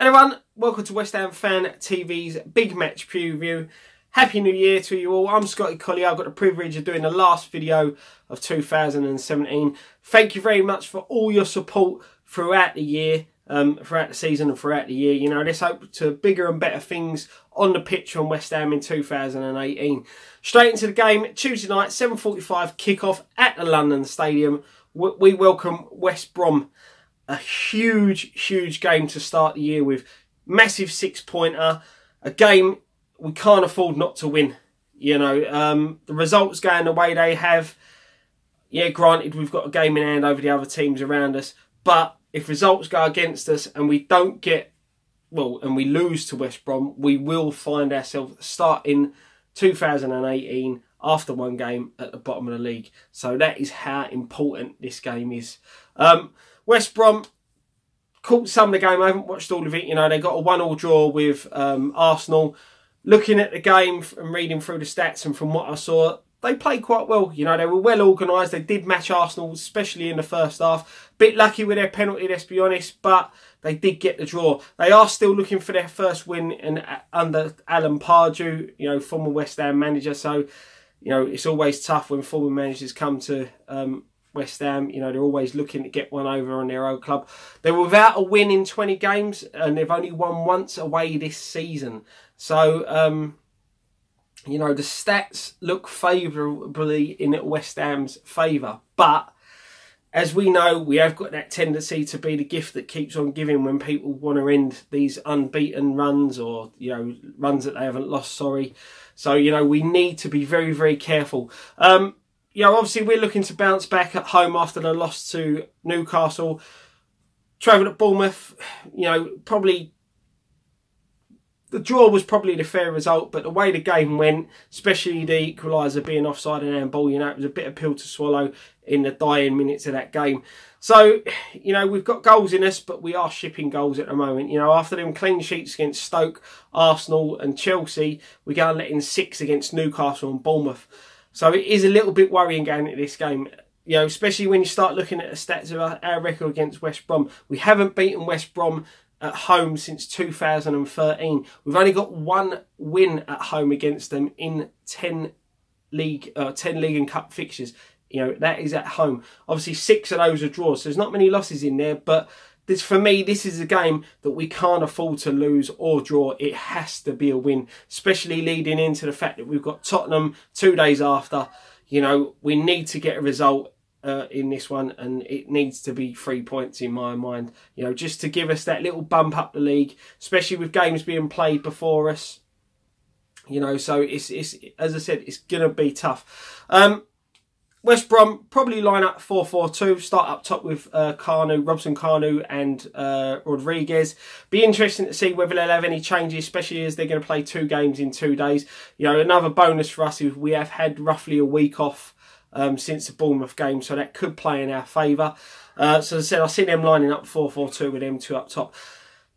Everyone, welcome to West Ham Fan TV's big match preview. Happy New Year to you all. I'm Scotty Collier. I've got the privilege of doing the last video of 2017. Thank you very much for all your support throughout the year, throughout the season and throughout the year. You know, let's hope to bigger and better things on the pitch from West Ham in 2018. Straight into the game, Tuesday night, 7:45 kickoff at the London Stadium. We welcome West Brom. A huge game to start the year with. Massive 6-pointer. A game we can't afford not to win. You know, the results going the way they have. Yeah, granted, we've got a game in hand over the other teams around us. But if results go against us and we don't get, well, and we lose to West Brom, we will find ourselves starting 2018 after one game at the bottom of the league. So that is how important this game is. West Brom caught some of the game. I haven't watched all of it. You know, they got a 1-1 draw with Arsenal. Looking at the game and reading through the stats and from what I saw, they played quite well. You know, they were well organised. They did match Arsenal, especially in the first half. Bit lucky with their penalty, let's be honest, but they did get the draw. They are still looking for their first win under Alan Pardew, you know, former West Ham manager. So, you know, it's always tough when former managers come to West Ham. You know, they're always looking to get one over on their own club. They were without a win in 20 games and they've only won once away this season. So, you know, the stats look favourably in West Ham's favour. But as we know, we have got that tendency to be the gift that keeps on giving when people want to end these unbeaten runs or, you know, runs that they haven't lost, sorry. So, you know, we need to be very careful. You know, obviously we're looking to bounce back at home after the loss to Newcastle. Travelling at Bournemouth, you know, probably the draw was probably the fair result, but the way the game went, especially the equaliser being offside and handball, you know, it was a bitter pill to swallow in the dying minutes of that game. So, you know, we've got goals in us, but we are shipping goals at the moment. You know, after them clean sheets against Stoke, Arsenal and Chelsea, we go and let in 6 against Newcastle and Bournemouth. So it is a little bit worrying going into this game, you know, especially when you start looking at the stats of our record against West Brom. We haven't beaten West Brom at home since 2013. We've only got 1 win at home against them in 10 league and cup fixtures. You know, that is at home. Obviously, 6 of those are draws, so there's not many losses in there, but for me, this is a game that we can't afford to lose or draw. It has to be a win, especially leading into the fact that we've got Tottenham 2 days after. You know, we need to get a result in this one, and it needs to be 3 points in my mind. You know, just to give us that little bump up the league, especially with games being played before us. You know, so it's as I said, it's going to be tough. West Brom probably line up 4-4-2. Start up top with Robson Kanu and Rodriguez. Be interesting to see whether they'll have any changes, especially as they're going to play 2 games in 2 days. You know, another bonus for us is we have had roughly a week off since the Bournemouth game, so that could play in our favour. So as I said, I see them lining up 4-4-2 with them 2 up top.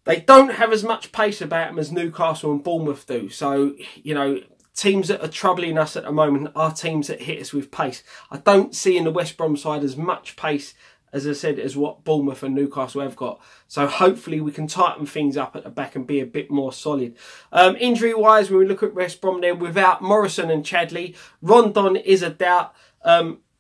They don't have as much pace about them as Newcastle and Bournemouth do. So, you know, teams that are troubling us at the moment are teams that hit us with pace. I don't see in the West Brom side as much pace, as I said, as what Bournemouth and Newcastle have got. So hopefully we can tighten things up at the back and be a bit more solid. Injury-wise, when we look at West Brom, they're without Morrison and Chadley. Rondon is a doubt.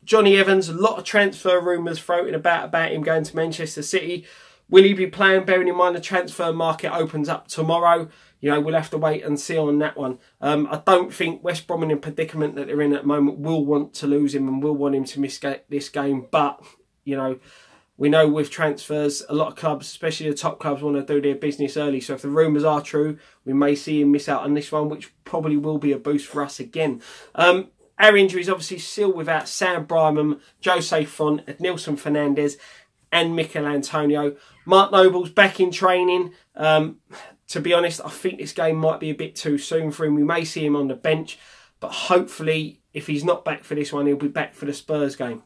Johnny Evans, a lot of transfer rumours floating about him going to Manchester City. Will he be playing, bearing in mind the transfer market opens up tomorrow? You know, we'll have to wait and see on that one. I don't think West Brom in the predicament that they're in at the moment will want to lose him and will want him to miss this game. But, you know, we know with transfers, a lot of clubs, especially the top clubs, want to do their business early. So if the rumours are true, we may see him miss out on this one, which probably will be a boost for us again. Our injuries obviously still without Sam Brymon, Jose Font, Ednilson Fernandez and Mikel Antonio. Mark Noble's back in training. To be honest, I think this game might be a bit too soon for him. We may see him on the bench, but hopefully, if he's not back for this one, he'll be back for the Spurs game.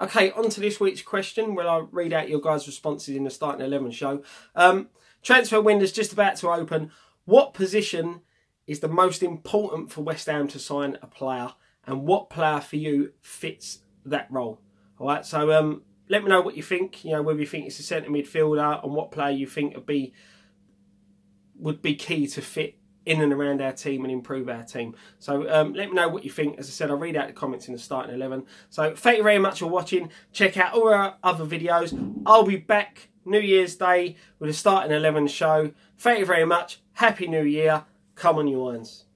Okay, on to this week's question, where I'll read out your guys' responses in the Starting 11 show. Transfer window's just about to open. What position is the most important for West Ham to sign a player, and what player for you fits that role? All right, so let me know what you think. You know, whether you think it's a centre midfielder and what player you think would be would be key to fit in and around our team and improve our team. So let me know what you think. As I said, I'll read out the comments in the starting 11. So thank you very much for watching. Check out all our other videos. I'll be back New Year's Day with a starting 11 show. Thank you very much. Happy New Year. Come on, you Irons.